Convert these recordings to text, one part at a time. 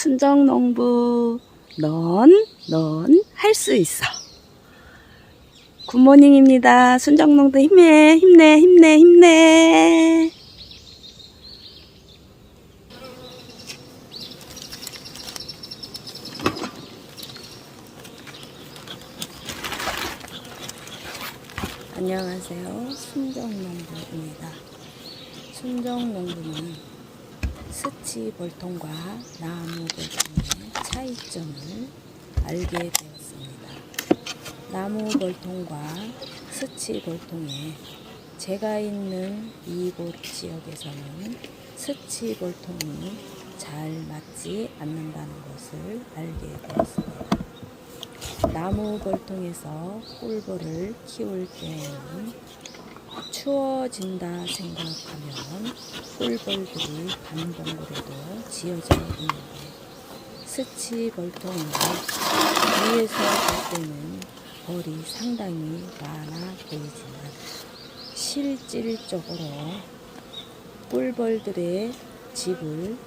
순정농부, 넌 할 수 있어. 굿모닝입니다. 순정농부 힘내. 안녕하세요. 순정농부입니다. 순정농부는 스치볼통과 나무볼통의 차이점을 알게 되었습니다. 나무볼통과 스치볼통에 제가 있는 이곳 지역에서는 스치볼통이 잘 맞지 않는다는 것을 알게 되었습니다. 나무볼통에서 꿀벌을 키울 때에는 추워진다 생각하면 꿀벌들이 반봉으로도 지어져 있는데 스치볼통은 위에서 볼 때는 벌이 상당히 많아 보이지만 실질적으로 꿀벌들의 집을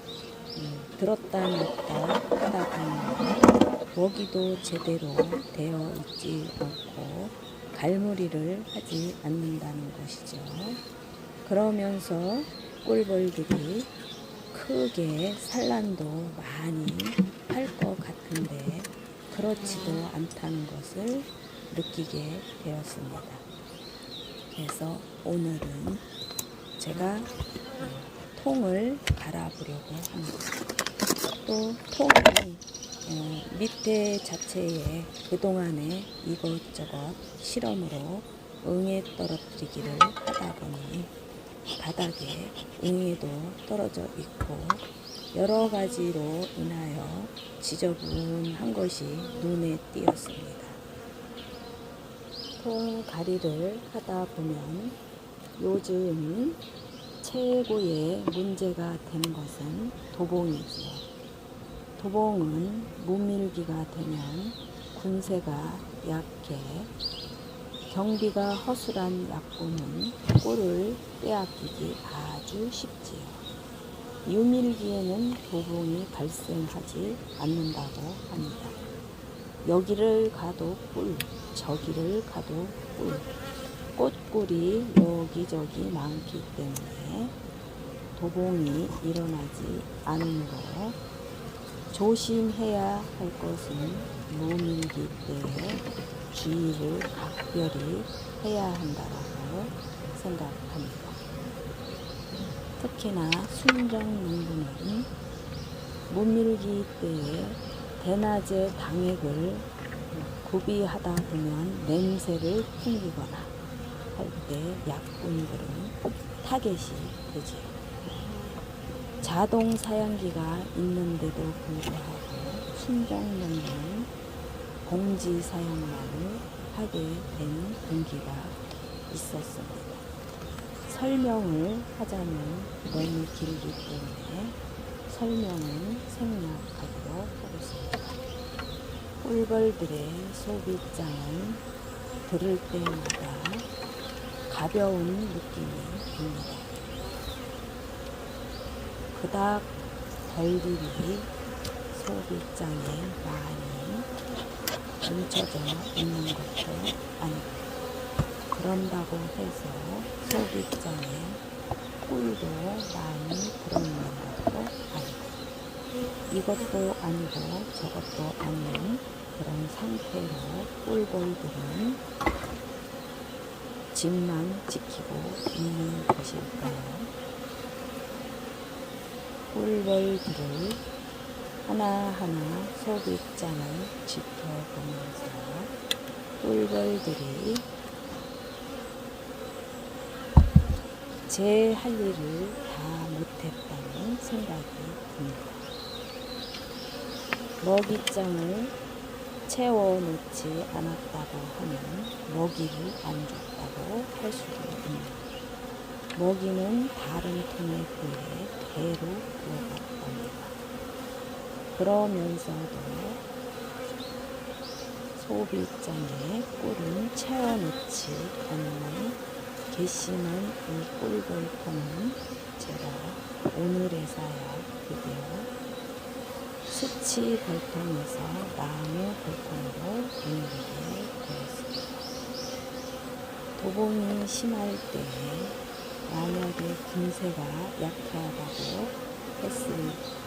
들었다 놨다 하다 보면 먹이도 제대로 되어 있지 않고 갈무리를 하지 않는다는 것이죠. 그러면서 꿀벌들이 크게 산란도 많이 할 것 같은데 그렇지도 않다는 것을 느끼게 되었습니다. 그래서 오늘은 제가 통을 갈아보려고 합니다. 또 통이 밑에 자체에 그동안에 이것저것 실험으로 응애 떨어뜨리기를 하다 보니 바닥에 응애도 떨어져 있고 여러 가지로 인하여 지저분한 것이 눈에 띄었습니다. 통 가리를 하다 보면 요즘 최고의 문제가 되는 것은 도봉이지요. 도봉은 문밀기가 되면 군세가 약해 경비가 허술한 약품은 꿀을 빼앗기기 아주 쉽지요. 유밀기에는 도봉이 발생하지 않는다고 합니다. 여기를 가도 꿀, 저기를 가도 꿀, 꽃꿀이 여기저기 많기 때문에 도봉이 일어나지 않는 거. 조심해야 할 것은 무밀기 때에 주의를 각별히 해야 한다고 생각합니다. 특히나 순정농부는 무밀기 때에 대낮에 당액을 구비하다 보면 냄새를 풍기거나 할 때 약분들은 타겟이 되지요. 자동 사양기가 있는데도 불구하고 순정농부는 봉지 사양만을 하게 된 동기가 있었습니다. 설명을 하자면 너무 길기 때문에 설명은 생략하도록 하겠습니다. 꿀벌들의 소비장을 들을 때마다 가벼운 느낌이 듭니다. 그닥 벌들이 소비장에 많이 뭉쳐져 있는 것도 아니고 그런다고 해서 소비장에 꿀도 많이 들어있는 것도 아니고 이것도 아니고 저것도 아닌 그런 상태로 꿀벌들은 집만 지키고 있는 것일까요? 꿀벌들을 하나하나 소비장을 지켜보면서 꿀벌들이 제 할 일을 다 못했다는 생각이 듭니다. 먹이장을 채워놓지 않았다고 하면 먹이를 안 줬다고 할 수도 있습니다. 먹이는 다른 통에 비해 배로 들어갔답니다. 그러면서도 소비장에 꿀은 채워놓지 않는 괘씸한 이 꿀벌통은 제가 오늘에서야 드디어 수치 벌통에서 나무 벌통으로 옮기게 되었습니다. 도봉이 심할 때에 만약에 군세가 약하다고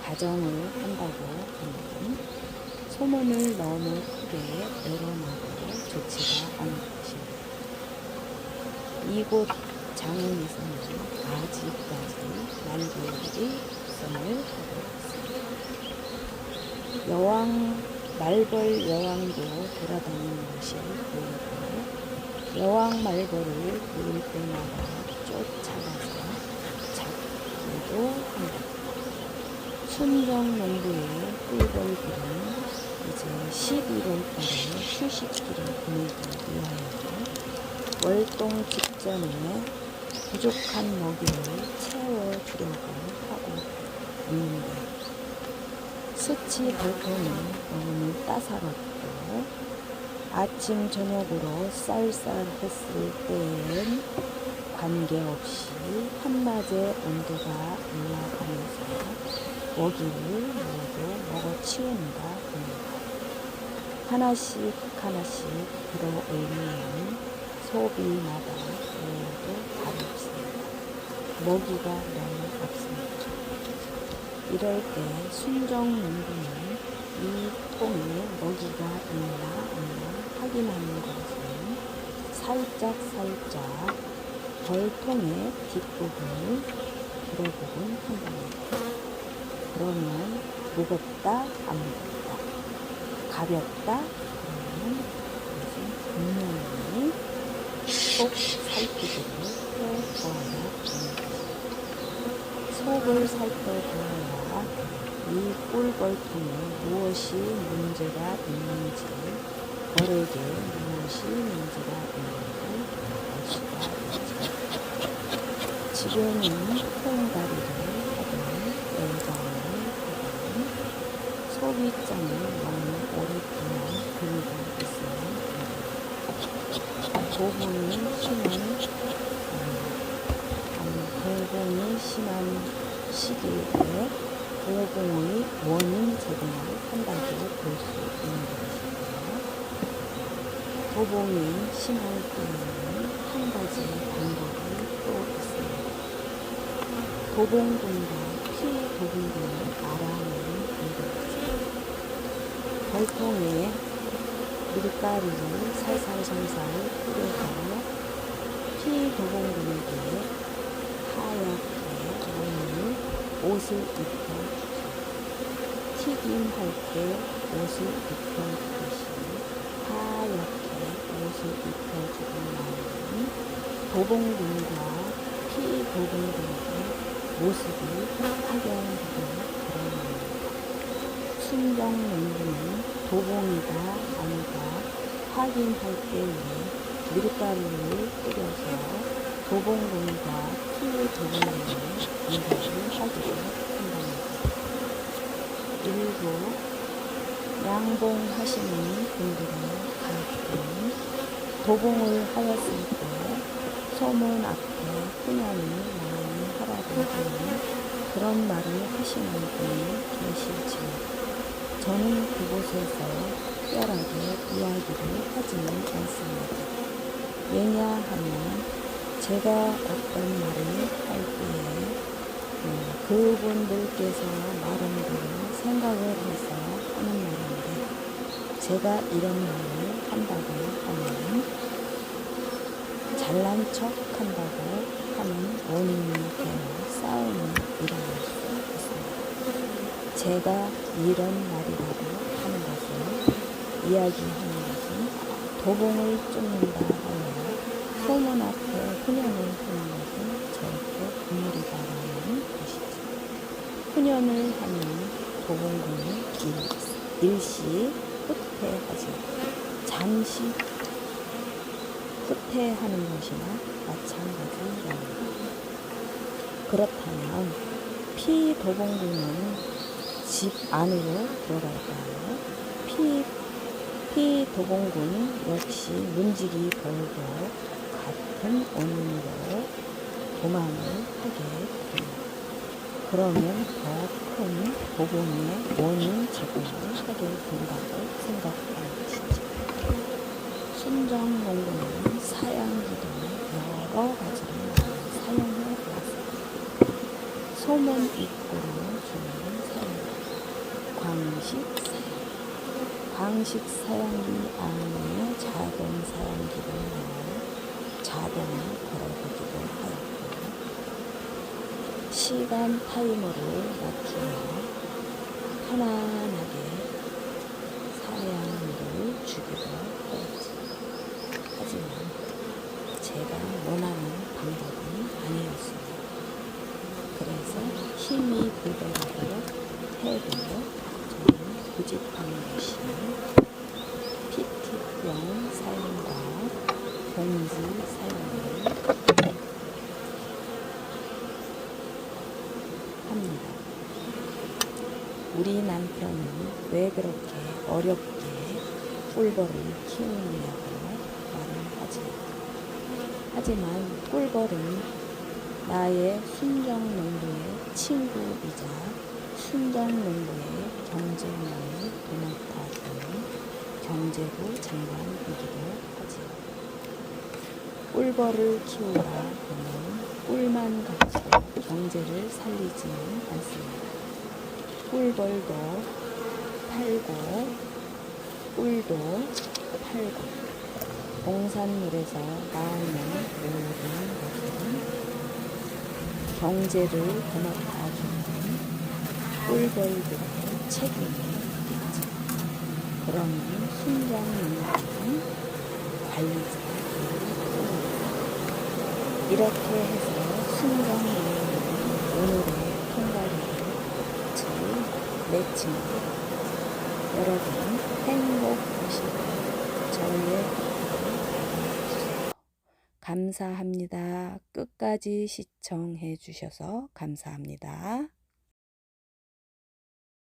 가정을 한다고 하면 소문을 너무 크게 내려놔도 좋지가 않은 것입니다. 이곳 장흥에서는 아직까지 말벌이 입성을 하고 있습니다. 말벌 여왕도 돌아다니는 것이 보이고 여왕 말벌을 보일 때마다 쫓아가서 잡기도 합니다. 순정농부의 꿀벌들은 이제 11월달에 휴식기를 보내기 위하여 월동 직전에 부족한 먹이를 채워주려고 하고 있는데 수치 벌통은 너무 따사롭고 아침 저녁으로 쌀쌀했을 때엔 관계없이 한낮에 온도가 올라가면서 먹이를 모두 먹어치운다 합니다. 하나씩 들어올리는 소비마다 모두 다릅니다. 먹이가 너무 없습니다. 이럴 때 순정농부는 이 통에 먹이가 있나 없나 확인하는 것은 살짝 벌통의 뒷부분을 들어보곤 한답니다. 그러면 무겁다 안 무겁다, 가볍다 그러면 그것은 분명히 꼭 살피기를 해보아야 합니다. 속을 살펴보아야 이 꿀벌통에 무엇이 문제가 있는지, 벌에게 무엇이 문제가 있는지 알 수가 있죠. 지금은 통다리를 하든 내장을 하든 소비장을 너무 오랫동안 들고 있으면 보공이 심한 시기에 보공의 원인 제공을 한다고 볼 수 있는 것입니다. 도봉이 심할 때에는 한 가지 방법이 또 있습니다. 도봉군과 피도봉군을 알아내는 방법이죠. 벌통에 밀가루를 살살살살 뿌려서 피도봉군에게 하얗게 먹는 옷을 입혀주죠. 튀김할 때 옷을 입혀주듯이 하얗게 옷을 입혀주고 나면 도봉군과 피도봉군의 모습이 확연하게 드러납니다. 순정농부는 도봉이다 아니다 확인할 때에 밀가루를 뿌려서 도봉군과 피도봉군의 분석을 하기도 한답니다. 일부 양봉하시는 분들은 가끔 도봉을 하였을 때 소문 앞에 그냥이 많이 하라고 하는 그런 말을 하시는 분이 계실지만 저는 그곳에서 특별하게 이야기를 하지는 않습니다. 왜냐하면 제가 어떤 말을 할 때에 그분들께서 나름대로 생각을 해서 하는 말인데 제가 이런 말을 한다고 하면 잘난 척 한다고 하는 원인이 되어 싸움이 일어날 수 있습니다. 제가 이런 말이라고 하는 것을 이야기하는 것은 도봉을 쫓는다 하여 소문 앞에 훈련을 하는 것은 절대 금물이다라는 것이죠. 훈련을 하면 도봉군이 일시 후퇴하지 잠시 후퇴하는 것이나 마찬가지랍니다. 그렇다면 피도봉군은 집 안으로 들어갈까요? 피도봉군 역시 문지기 벌도 같은 원인으로 도망을 하게 됩니다. 그러면 더 큰 보복의 원인 제공을 하게 된다고 생각하는 것이죠. 순정농부는 사양기도 여러 가지로 사용해 왔습니다. 소문 입구로 주는 사양기, 광식 사양기. 광식 사양기 안에 자동 사양기를 넣어 자동을 걸어두기도 하였고, 시간 타이머를 맞추며 편안하게 사양을 주기도 하였지. 하지만 제가 원하는 방법은 아니었습니다. 그래서 힘이 들더라도 해도 저는 고집하는 것이 PT병 사용과 봉지 사용을 합니다. 우리 남편은 왜 그렇게 어렵게 꿀벌을 키우느냐고 말을 하지. 하지만 꿀벌은 나의 순정농부의 친구이자 순정농부의 경쟁력을 도맡아주는 경제부 장관이기도 하지요. 꿀벌을 키우다 보면 꿀만 가지고 경제를 살리지는 않습니다. 꿀벌도 팔고 꿀도 팔고 농산물에서 나오는 모든 것은 경제를 도맡아주는 꿀벌들의 책임이 있죠. 그러면 순정농부는 관리자가 이렇게 해서 순정농부는 오늘의 통과리를 끝을 맺습니다. 여러분 행복하시고 저희의 구독을 알려주세요. 감사합니다. 끝까지 시청해 주셔서 감사합니다.